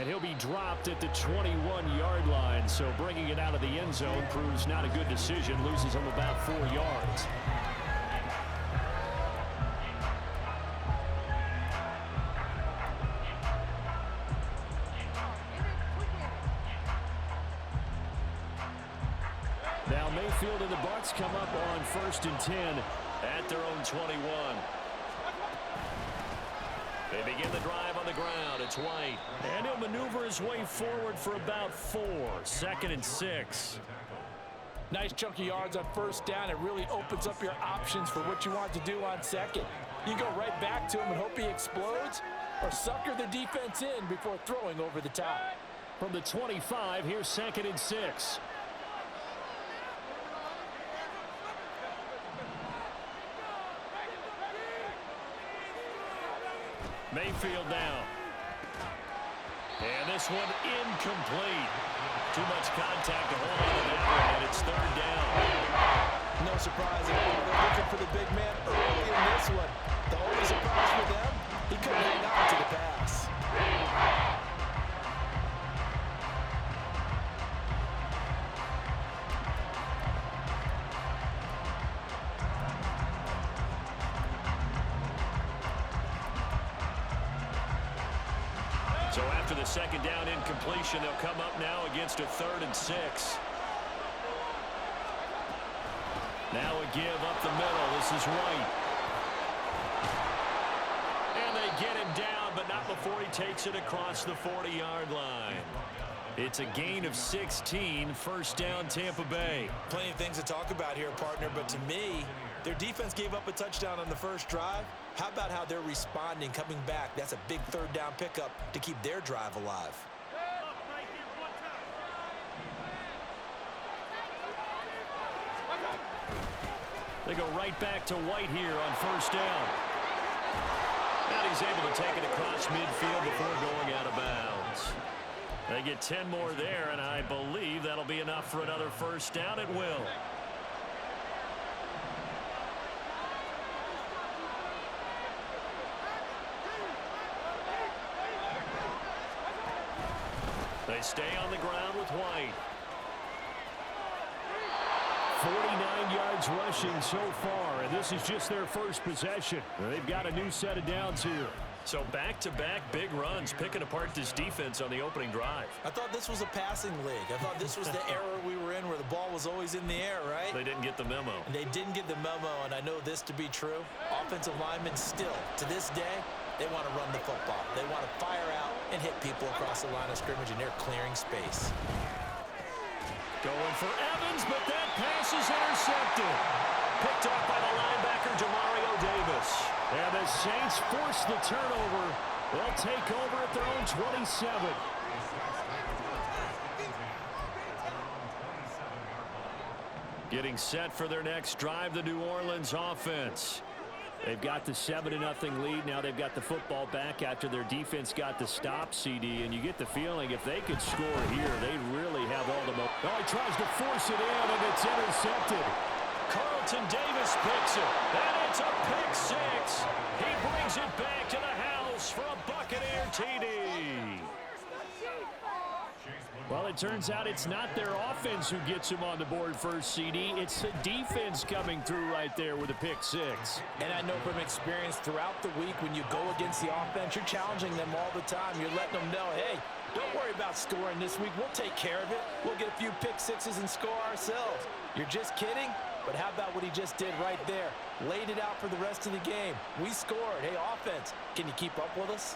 And he'll be dropped at the 21-yard line, so bringing it out of the end zone proves not a good decision, loses him about 4 yards. Now Mayfield and the Bucs come up on 1st and 10 at their own 21. They begin the drive on the ground. It's White. And he'll maneuver his way forward for about 4. 2nd and 6. Nice chunky yards on 1st down. It really opens up your options for what you want to do on 2nd. You go right back to him and hope he explodes, or sucker the defense in before throwing over the top. From the 25, here's 2nd and 6. Mayfield down. And this one incomplete. Too much contact to hold on to that one, and it's 3rd down. No surprise at all. They're looking for the big man early in this one. The only surprise for them, he couldn't hang on to the pass. So after the 2nd down incompletion, they'll come up now against a 3rd and 6. Now a give up the middle. This is White. And they get him down, but not before he takes it across the 40-yard line. It's a gain of 16, 1st down Tampa Bay. Plenty of things to talk about here, partner, but to me, their defense gave up a touchdown on the first drive. How about how they're responding, coming back? That's a big 3rd down pickup to keep their drive alive. They go right back to White here on 1st down. And he's able to take it across midfield before going out of bounds. They get 10 more there, and I believe that'll be enough for another 1st down. It will. They stay on the ground with White. 49 yards rushing so far, and this is just their first possession. They've got a new set of downs here. So back-to-back big runs, picking apart this defense on the opening drive. I thought this was a passing league. I thought this was the era we were in where the ball was always in the air, right? They didn't get the memo. And they didn't get the memo, and I know this to be true. Offensive linemen still, to this day, they want to run the football. They want to fire out and hit people across the line of scrimmage, and they're clearing space. Going for Evans, but that pass is intercepted. Picked off by the linebacker, Demario Davis. And the Saints force the turnover. They'll take over at their own 27. Getting set for their next drive, the New Orleans offense. They've got the 7-0 lead. Now they've got the football back after their defense got the stop, CD. And you get the feeling if they could score here, they really have all the momentum. Oh, he tries to force it in, and it's intercepted. Carlton Davis picks it, and it's a pick 6. He brings it back to the house for a Buccaneer TD. Well, it turns out it's not their offense who gets him on the board first, CD. It's the defense coming through right there with a pick 6. And I know from experience throughout the week when you go against the offense, you're challenging them all the time. You're letting them know, hey, don't worry about scoring this week. We'll take care of it. We'll get a few pick 6s and score ourselves. You're just kidding? But how about what he just did right there? Laid it out for the rest of the game. We scored. Hey, offense, can you keep up with us?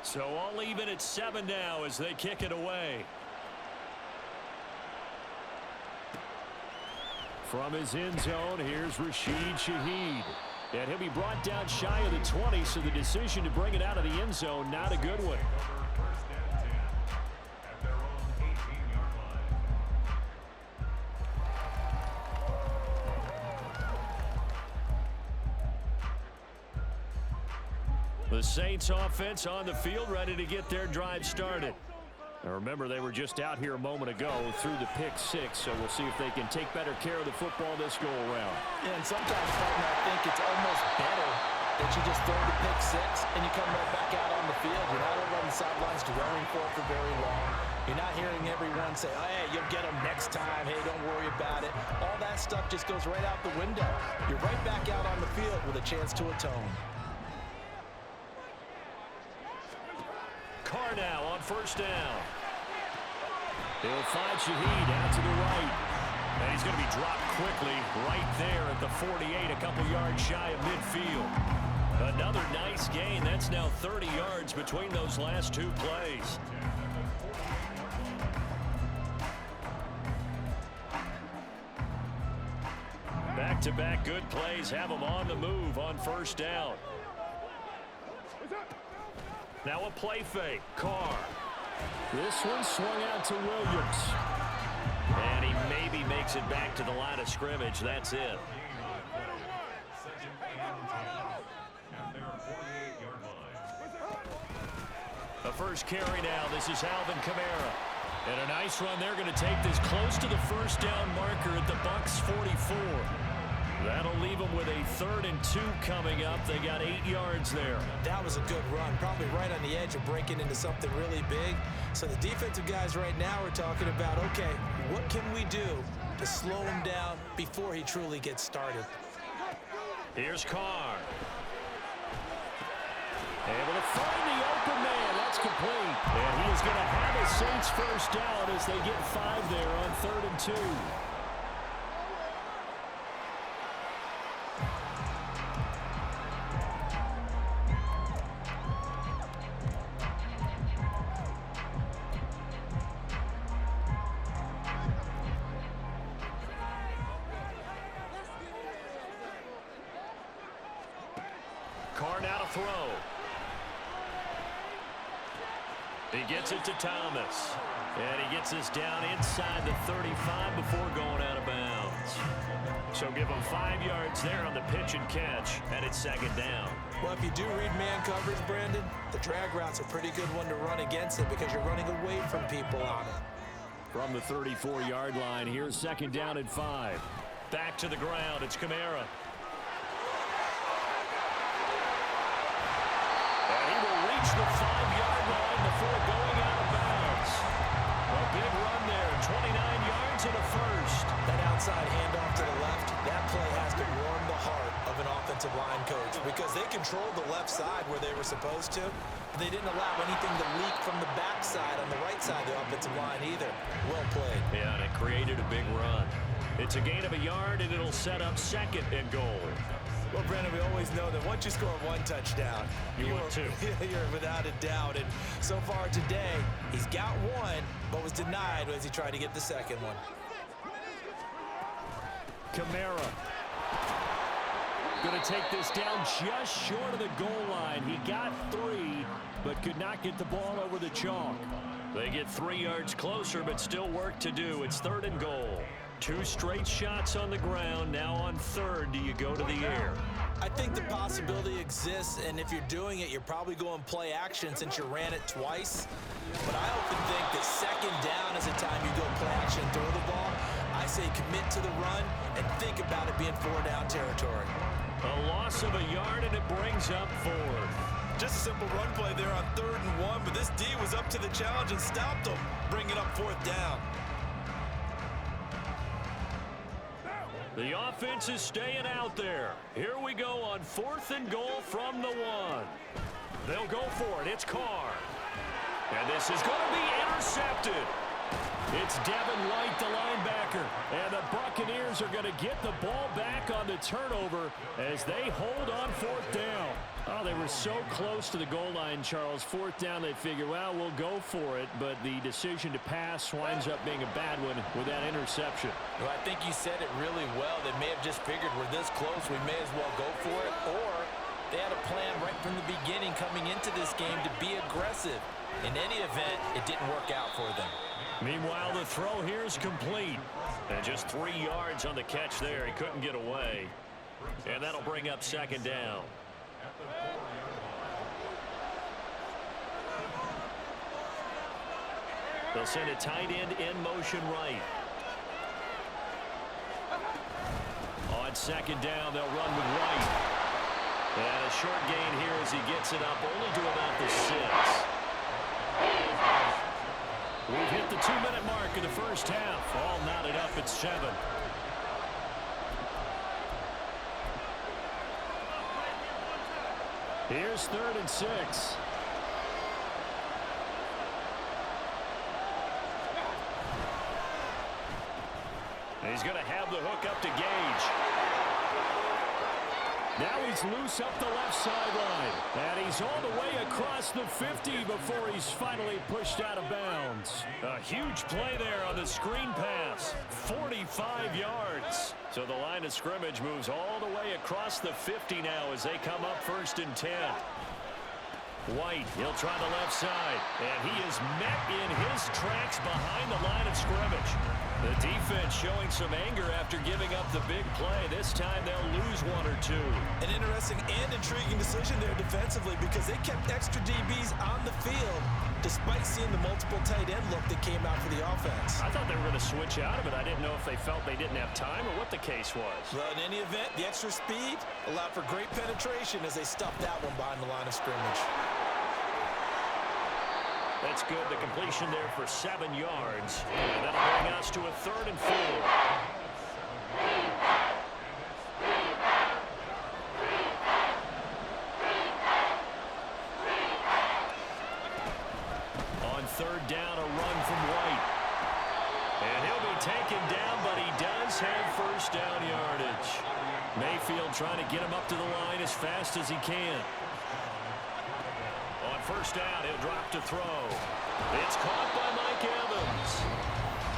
So all even at 7 now as they kick it away. From his end zone, here's Rashid Shaheed. And he'll be brought down shy of the 20, so the decision to bring it out of the end zone, not a good one. The Saints offense on the field, ready to get their drive started. Now remember, they were just out here a moment ago through the pick 6, so we'll see if they can take better care of the football this go around. And sometimes, partner, I think it's almost better that you just throw the pick six and you come right back out on the field. You're not over on the sidelines dwelling for it for very long. You're not hearing everyone say, oh, hey, you'll get them next time. Hey, don't worry about it. All that stuff just goes right out the window. You're right back out on the field with a chance to atone. Carr now on first down. He'll find Shaheed out to the right. And he's going to be dropped quickly right there at the 48, a couple yards shy of midfield. Another nice gain. That's now 30 yards between those last two plays. Back-to-back good plays have them on the move on first down. Now a play fake. Carr. This one swung out to Williams. And he maybe makes it back to the line of scrimmage. That's it. The first carry now. This is Alvin Kamara. And a nice run. They're going to take this close to the first down marker at the Bucs 44. That'll leave them with a 3rd and 2 coming up. They got 8 yards there. That was a good run, probably right on the edge of breaking into something really big. So the defensive guys right now are talking about, okay, what can we do to slow him down before he truly gets started? Here's Carr. Able to find the open man. That's complete. And he is going to have a Saints first down as they get 5 there on 3rd and 2. Carr now to throw. He gets it to Thomas. And he gets this down inside the 35 before going out of bounds. So give him 5 yards there on the pitch and catch, and it's 2nd down. Well, if you do read man coverage, Brandon, the drag route's a pretty good one to run against it because you're running away from people on it. From the 34-yard line, here's 2nd down and 5. Back to the ground, it's Kamara. And he will reach the 5-yard line before going out of bounds. A big run there, 29 yards and a first. That outside handoff to the left, that play has to warm the heart of an offensive line coach because they controlled the left side where they were supposed to. They didn't allow anything to leak from the backside on the right side of the offensive line either. Well played. Yeah, and it created a big run. It's a gain of a yard, and it'll set up 2nd and goal. Well, Brandon, we always know that once you score 1 touchdown, you want 2. You're without a doubt. And so far today, he's got 1, but was denied as he tried to get the 2nd one. Kamara. Going to take this down just short of the goal line. He got 3, but could not get the ball over the chalk. They get 3 yards closer, but still work to do. It's 3rd and goal. 2 straight shots on the ground. Now on 3rd, do you go to the air? I think the possibility exists, and if you're doing it, you're probably going play action since you ran it twice. But I often think that 2nd down is the time you go play action and throw the ball. I say commit to the run and think about it being 4-down territory. A loss of a yard, and it brings up 4th. Just a simple run play there on 3rd and 1, but this D was up to the challenge and stopped him, bringing up 4th down. The offense is staying out there. Here we go on 4th and goal from the 1. They'll go for it. It's Carr. And this is going to be intercepted. It's Devin White, the linebacker. And the Buccaneers are going to get the ball back on the turnover as they hold on 4th down. Oh, they were so close to the goal line, Charles. 4th down, they figure, well, we'll go for it. But the decision to pass winds up being a bad one with that interception. Well, I think you said it really well. They may have just figured we're this close, we may as well go for it. Or they had a plan right from the beginning coming into this game to be aggressive. In any event, it didn't work out for them. Meanwhile, the throw here is complete. And just 3 yards on the catch there. He couldn't get away. And that'll bring up 2nd down. They'll send a tight end in motion right. On 2nd down, they'll run with White. And a short gain here as he gets it up only to about the 6. We've hit the 2-minute mark in the first half. All knotted up at 7. Here's 3rd and 6. He's going to have the hook up to Gage. Now he's loose up the left sideline. And he's all the way across the 50 before he's finally pushed out of bounds. A huge play there on the screen pass. 45 yards. So the line of scrimmage moves all the way across the 50 now as they come up 1st and 10. White, he'll try the left side. And he is met in his tracks behind the line of scrimmage. The defense showing some anger after giving up the big play. This time they'll lose 1 or 2. An interesting and intriguing decision there defensively because they kept extra DBs on the field despite seeing the multiple tight end look that came out for the offense. I thought they were going to switch out of it. I didn't know if they felt they didn't have time or what the case was. Well, in any event, the extra speed allowed for great penetration as they stuffed that one behind the line of scrimmage. That's good. The completion there for 7 yards. And that'll bring us to a 3rd and 4. On 3rd down, a run from White. And he'll be taken down, but he does have 1st down yardage. Mayfield trying to get him up to the line as fast as he can. On 1st down, he'll drop to throw. It's caught by Mike Evans.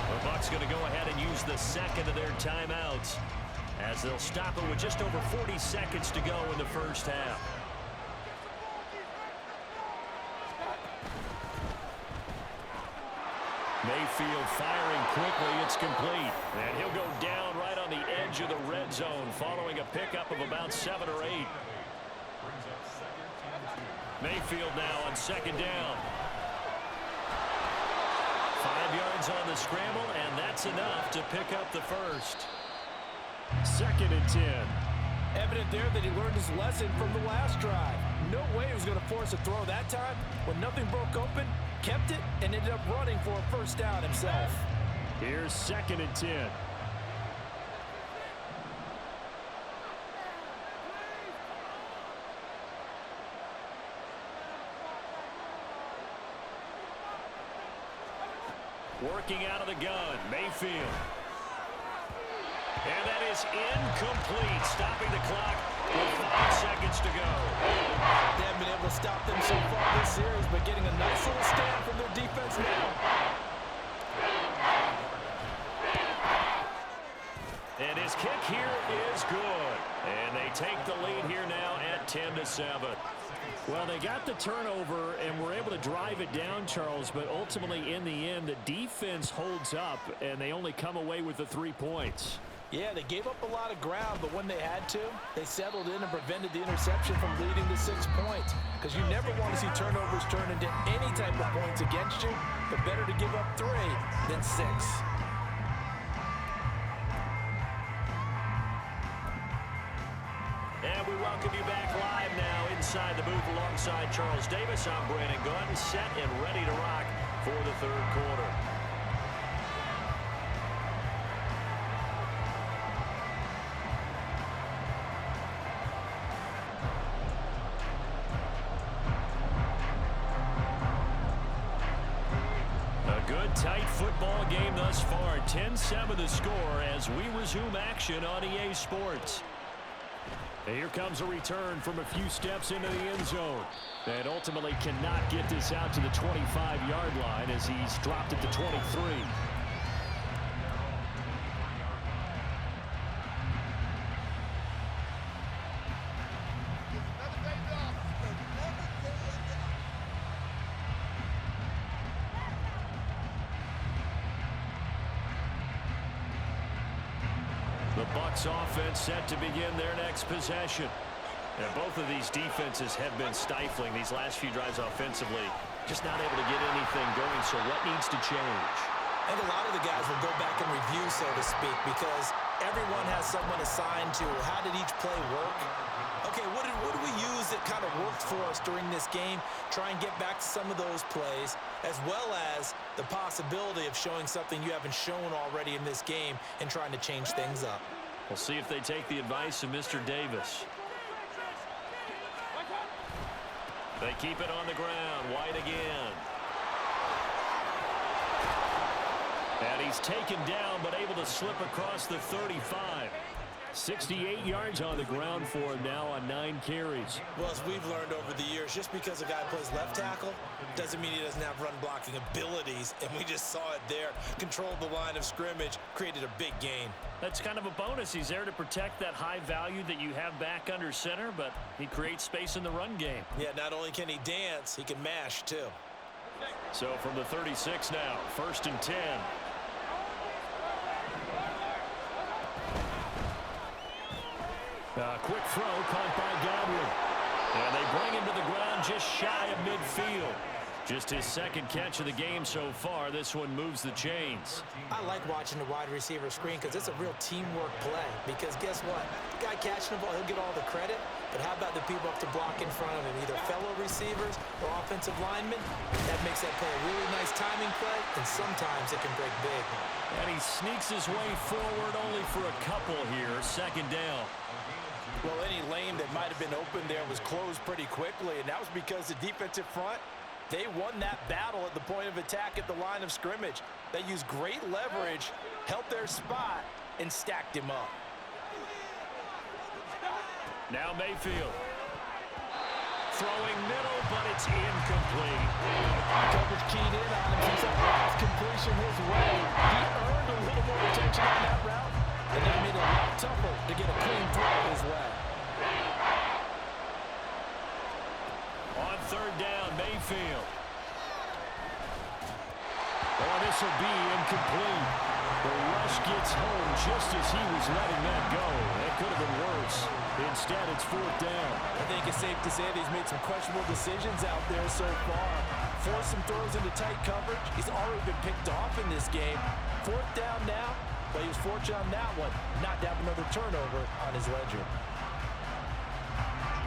The Bucs going to go ahead and use the 2nd of their timeouts as they'll stop it with just over 40 seconds to go in the first half. Mayfield firing quickly. It's complete. And he'll go down right on the edge of the red zone following a pickup of about 7 or 8. Mayfield now on 2nd down. 5 yards on the scramble, and that's enough to pick up the 1st. 2nd and 10. Evident there that he learned his lesson from the last drive. No way he was going to force a throw that time. When nothing broke open, kept it, and ended up running for a 1st down himself. Here's 2nd and 10. Working out of the gun, Mayfield. And that is incomplete, stopping the clock with 5 seconds to go. They haven't been able to stop them so far this series, but getting a nice little stand from their defense now. And his kick here is good. And they take the lead here now at 10-7. Well, they got the turnover and were able to drive it down, Charles, but ultimately in the end, the defense holds up, and they only come away with the 3 points. Yeah, they gave up a lot of ground, but when they had to, they settled in and prevented the interception from leading to 6 points. Because you never want to see turnovers turn into any type of points against you, but better to give up 3 than 6. And we welcome you back live now inside the booth alongside Charles Davis. I'm Brandon Gunn, set and ready to rock for the 3rd quarter. A good, tight football game thus far. 10-7 the score as we resume action on EA Sports. Here comes a return from a few steps into the end zone. And ultimately cannot get this out to the 25-yard line as he's dropped at the 23. The Bucs offense set to begin their next possession. And both of these defenses have been stifling these last few drives offensively. Just not able to get anything going, so what needs to change? I think a lot of the guys will go back and review, so to speak, because everyone has someone assigned to how did each play work. okay, what did we use that kind of worked for us during this game? Try and get back to some of those plays, as well as the possibility of showing something you haven't shown already in this game and trying to change things up. We'll see if they take the advice of Mr. Davis. They keep it on the ground. White again. And he's taken down, but able to slip across the 35. 68 yards on the ground for him now on 9 carries. Well, as we've learned over the years, just because a guy plays left tackle doesn't mean he doesn't have run blocking abilities, and we just saw it there. Controlled the line of scrimmage, created a big gain. That's kind of a bonus. He's there to protect that high value that you have back under center, but he creates space in the run game. Yeah, not only can he dance, he can mash too. So from the 36 now, 1st and 10. Quick throw caught by Godwin. And they bring him to the ground just shy of midfield. Just his 2nd catch of the game so far. This one moves the chains. I like watching the wide receiver screen because it's a real teamwork play. Because guess what? The guy catching the ball, he'll get all the credit. But how about the people up to block in front of him? Either fellow receivers or offensive linemen. That makes that play a really nice timing play. And sometimes it can break big. And he sneaks his way forward only for a couple here. 2nd down. Well, any lane that might have been open there was closed pretty quickly, and that was because the defensive front, they won that battle at the point of attack at the line of scrimmage. They used great leverage, held their spot, and stacked him up. Now Mayfield. Throwing middle, but it's incomplete. Coverage keyed in on him since that last completion his way. He earned a little more attention on that route, and that made it a lot tougher to get a clean throw his way. On 3rd down, Mayfield. Oh, this will be incomplete. The rush gets home just as he was letting that go. That could have been worse. Instead, it's 4th down. I think it's safe to say that he's made some questionable decisions out there so far. Forced some throws into tight coverage. He's already been picked off in this game. 4th down now, but he was fortunate on that one. Not to have another turnover on his ledger.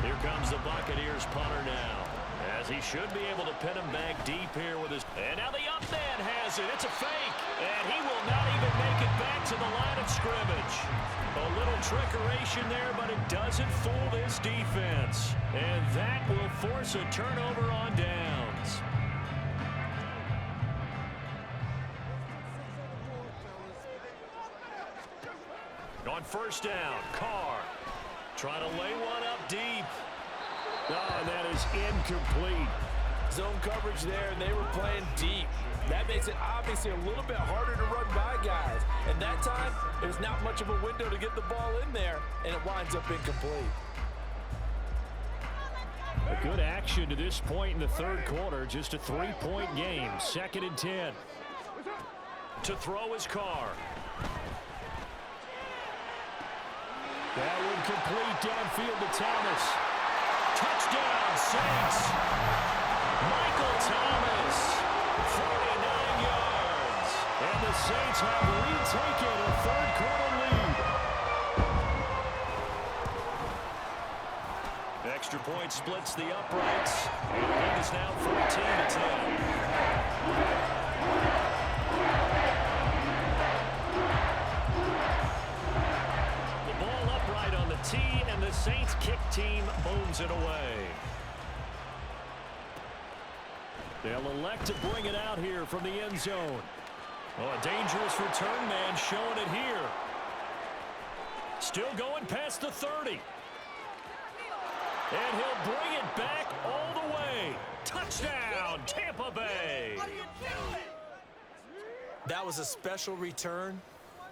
Here comes the Buccaneers punter now, as he should be able to pin him back deep here with his... And now the up man has it. It's a fake. And he will not even make it back to the line of scrimmage. A little trickeration there, but it doesn't fool this defense. And that will force a turnover on downs. On 1st down, Carr trying to lay one up deep. Oh, and that is incomplete. Zone coverage there, and they were playing deep. That makes it obviously a little bit harder to run by guys. And that time, there's not much of a window to get the ball in there, and it winds up incomplete. A good action to this point in the 3rd quarter. Just a 3-point game. 2nd and 10. To throw his Carr. That one complete downfield to Thomas. Touchdown, Saints. Michael Thomas, 49 yards. And the Saints have retaken a 3rd quarter lead. Extra point splits the uprights. And the lead is now 14-10. Tee, and the Saints kick team booms it away. They'll elect to bring it out here from the end zone. Oh, a dangerous return man showing it here. Still going past the 30. And he'll bring it back all the way. Touchdown, Tampa Bay. That was a special return,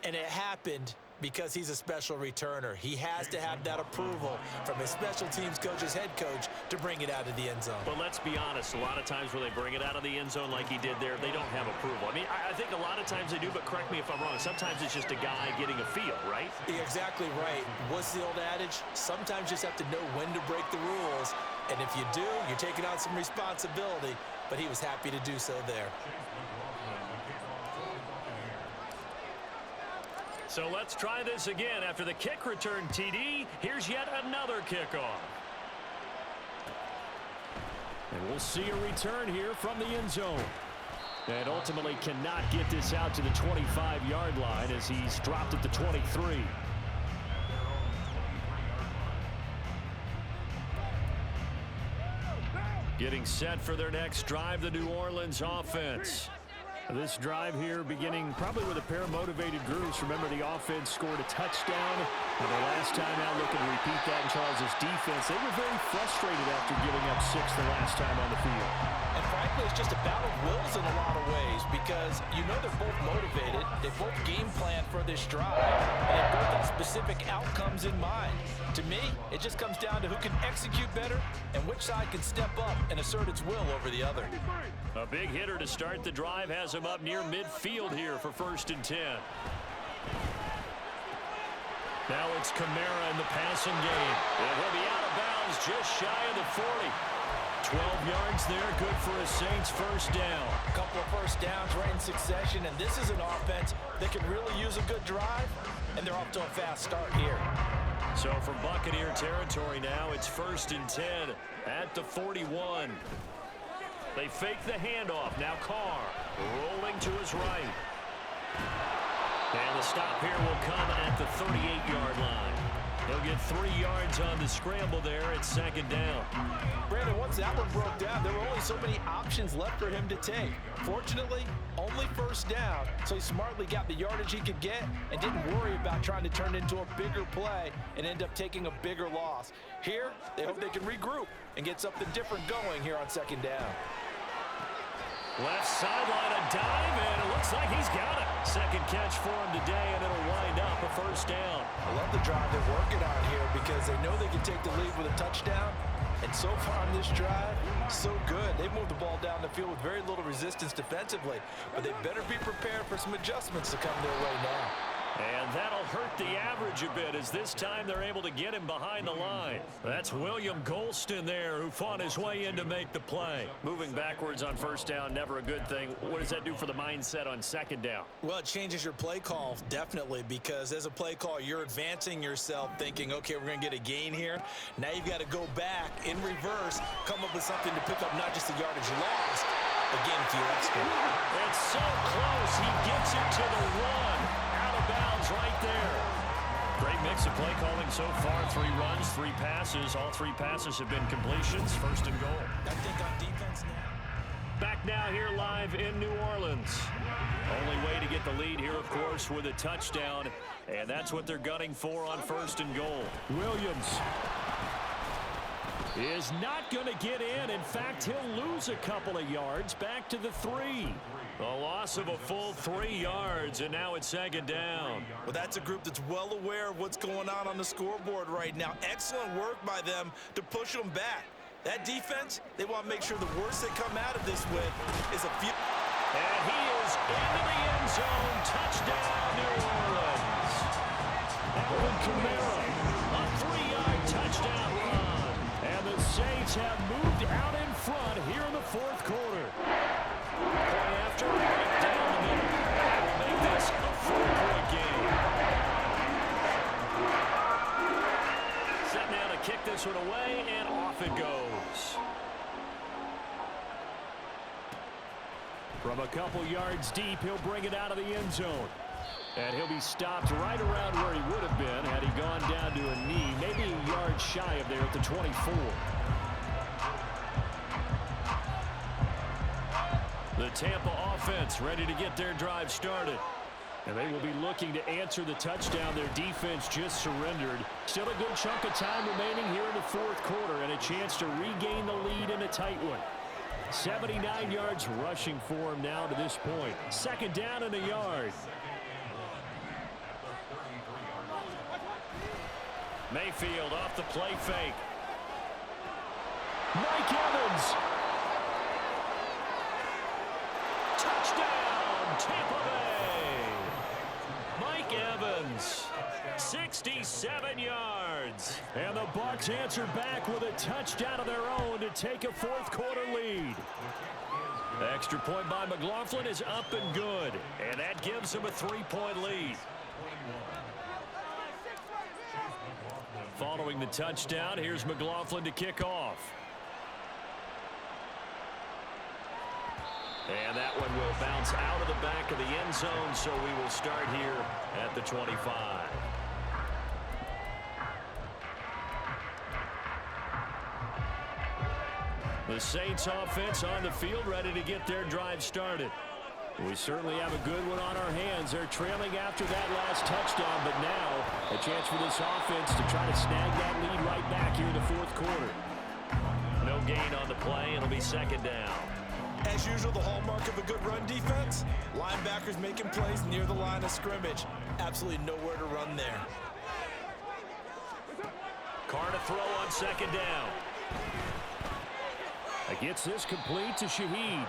and it happened because he's a special returner. He has to have that approval from his special teams coach, his head coach, to bring it out of the end zone. But let's be honest, a lot of times when they bring it out of the end zone like he did there, they don't have approval. I mean, I think a lot of times they do, but correct me if I'm wrong. Sometimes it's just a guy getting a feel, right? You're exactly right. What's the old adage? Sometimes you just have to know when to break the rules. And if you do, you're taking on some responsibility. But he was happy to do so there. So let's try this again. After the kick return TD, here's yet another kickoff. And we'll see a return here from the end zone. And ultimately cannot get this out to the 25-yard line as he's dropped at the 23. Getting set for their next drive, the New Orleans offense. This drive here beginning probably with a pair of motivated groups. Remember, the offense scored a touchdown. And the last time out, looking to repeat that in Charles' defense. They were very frustrated after giving up 6 the last time on the field. And frankly, it's just a battle of wills in a lot of ways because you know they're both motivated. They both game plan for this drive. And they both have specific outcomes in mind. To me, it just comes down to who can execute better and which side can step up and assert its will over the other. A big hitter to start the drive has him up near midfield here for 1st and 10. Now it's Kamara in the passing game. And he'll be out of bounds just shy of the 40. 12 yards there, good for a Saints first down. A couple of first downs right in succession, and this is an offense that can really use a good drive, and they're off to a fast start here. So from Buccaneer territory now, it's 1st and 10 at the 41. They fake the handoff. Now Carr rolling to his right. And the stop here will come at the 38-yard line. He'll get 3 yards on the scramble there at 2nd down. Brandon, once that one broke down, there were only so many options left for him to take. Fortunately, only 1st down, so he smartly got the yardage he could get and didn't worry about trying to turn it into a bigger play and end up taking a bigger loss. Here, they hope they can regroup and get something different going here on 2nd down. Left sideline, a dive, and it looks like he's got it. 2nd catch for him today, and it'll wind up a 1st down. I love the drive they're working on here because they know they can take the lead with a touchdown. And so far on this drive, so good. They moved the ball down the field with very little resistance defensively, but they better be prepared for some adjustments to come their way now. And that'll hurt the average a bit as this time they're able to get him behind the line. That's William Golston there who fought his way in to make the play. Moving backwards on 1st down, never a good thing. What does that do for the mindset on 2nd down? Well, it changes your play call, definitely, because as a play call, you're advancing yourself thinking, okay, we're going to get a gain here. Now you've got to go back in reverse, come up with something to pick up not just the yardage lost, but gain a few extra. It's so close. He gets it to the 1. Bounds right there. Great mix of play calling so far. 3 runs, 3 passes. All 3 passes have been completions. 1st and goal. I think on defense now. Back now here live in New Orleans. Only way to get the lead here, of course, with a touchdown. And that's what they're gunning for on 1st and goal. Williams is not going to get in. In fact, he'll lose a couple of yards back to the 3. A loss of a full 3 yards, and now it's 2nd down. Well, that's a group that's well aware of what's going on the scoreboard right now. Excellent work by them to push them back. That defense, they want to make sure the worst they come out of this with is a few. And he is into the end zone. Touchdown, New Orleans. Alvin Kamara, a 3-yard touchdown run. And the Saints have moved out in front here in the 4th quarter. Play after, right down the middle. That will make this a 4-point game. Set now to kick this one away, and off it goes. From a couple yards deep, he'll bring it out of the end zone. And he'll be stopped right around where he would have been had he gone down to a knee, maybe a yard shy of there at the 24. The Tampa offense ready to get their drive started. And they will be looking to answer the touchdown their defense just surrendered. Still a good chunk of time remaining here in the 4th quarter and a chance to regain the lead in a tight one. 79 yards rushing for him now to this point. 2nd down and a yard. Mayfield off the play fake. Mike Evans. Touchdown, Tampa Bay. Mike Evans, 67 yards. And the Bucs answer back with a touchdown of their own to take a 4th quarter lead. Extra point by McLaughlin is up and good. And that gives him a 3-point lead. Following the touchdown, here's McLaughlin to kick off. And that one will bounce out of the back of the end zone, so we will start here at the 25. The Saints offense on the field, ready to get their drive started. We certainly have a good one on our hands. They're trailing after that last touchdown, but now a chance for this offense to try to snag that lead right back here in the fourth quarter. No gain on the play. It'll be second down. As usual, the hallmark of a good run defense, linebackers making plays near the line of scrimmage. Absolutely nowhere to run there. Carr to throw on second down. Gets this complete to Shaheed.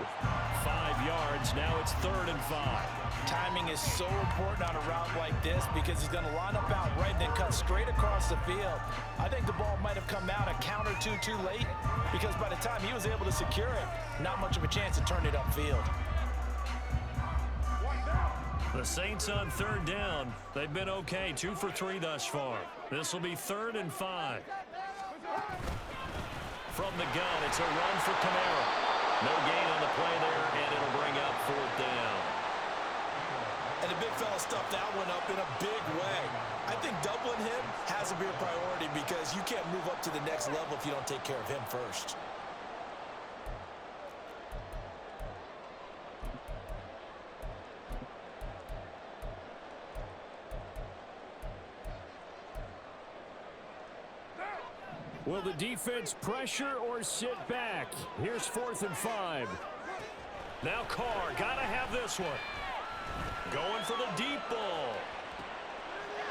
5 yards. Now it's 3rd and 5. Timing is so important on a route like this because he's going to line up out right and then cut straight across the field. I think the ball might have come out a count or two too late because by the time he was able to secure it, not much of a chance to turn it upfield. The Saints on 3rd down. They've been okay. 2 for 3 thus far. This will be 3rd and 5. From the gun, it's a run for Kamara. No gain on the play there, and it'll bring up 4th down. And the big fella stuffed that one up in a big way. I think doubling him has to be a priority because you can't move up to the next level if you don't take care of him first. Will the defense pressure or sit back? Here's 4th and 5. Now Carr, gotta have this one. Going for the deep ball.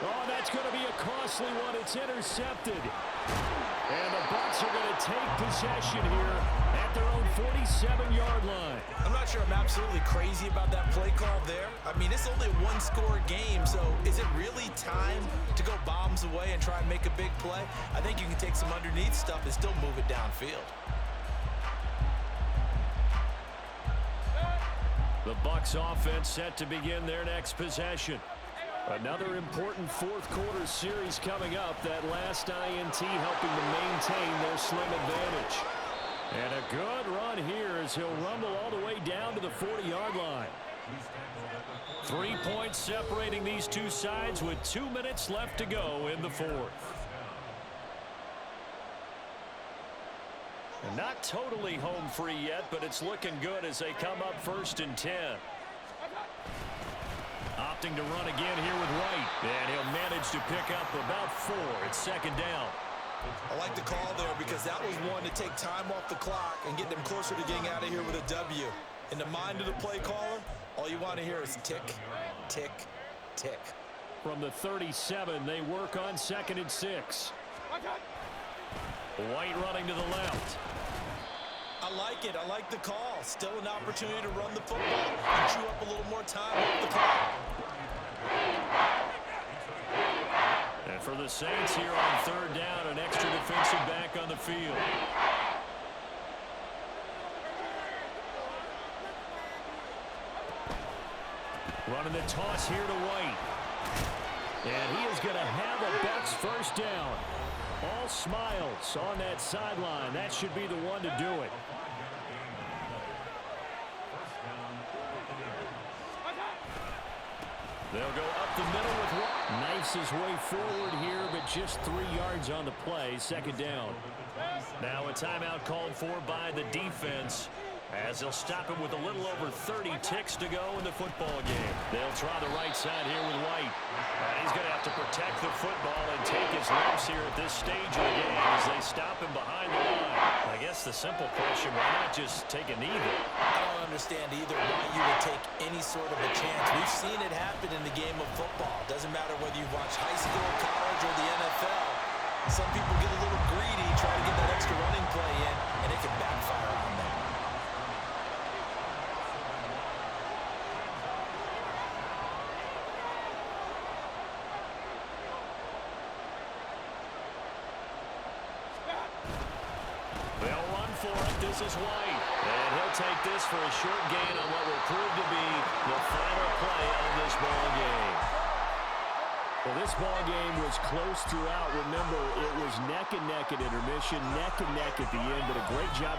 Oh, that's going to be a costly one. It's intercepted. And the Bucs are going to take possession here at their own 47-yard line. I'm not sure I'm absolutely crazy about that play call there. I mean, it's only a one-score game, so is it really time to go bombs away and try and make a big play? I think you can take some underneath stuff and still move it downfield. The Bucs offense set to begin their next possession. Another important fourth quarter series coming up. That last INT helping to maintain their slim advantage. And a good run here as he'll rumble all the way down to the 40-yard line. 3 points separating these two sides with 2 minutes left to go in the fourth. And not totally home free yet, but it's looking good as they come up 1st and 10. Opting to run again here with White. And he'll manage to pick up about 4. It's 2nd down. I like the call there because that was one to take time off the clock and get them closer to getting out of here with a W. In the mind of the play caller, all you want to hear is tick, tick, tick. From the 37, they work on 2nd and 6. White running to the left. I like it. I like the call. Still an opportunity to run the football and chew up a little more time off the clock. And for the Saints here on 3rd down, an extra defensive back on the field. Running the toss here to White. And he is going to have a Bucs 1st down. All smiles on that sideline. That should be the one to do it. They'll go up the middle with White. Knifes his way forward here, but just 3 yards on the play. 2nd down. Now a timeout called for by the defense, as they'll stop him with a little over 30 ticks to go in the football game. They'll try the right side here with White. And he's going to have to protect the football and take his lumps here at this stage of the game as they stop him behind the line. I guess the simple question, why not just take a knee there? I don't understand either why you would take any sort of a chance. We've seen it happen in the game of football. Doesn't matter whether you watch high school, college, or the NFL. Some people get a little greedy, try to get that extra running play in, and it can backfire on them. This is White, and he'll take this for a short gain on what will prove to be the final play of this ball game. Well, this ball game was close throughout. Remember, it was neck and neck at intermission, neck and neck at the end, but a great job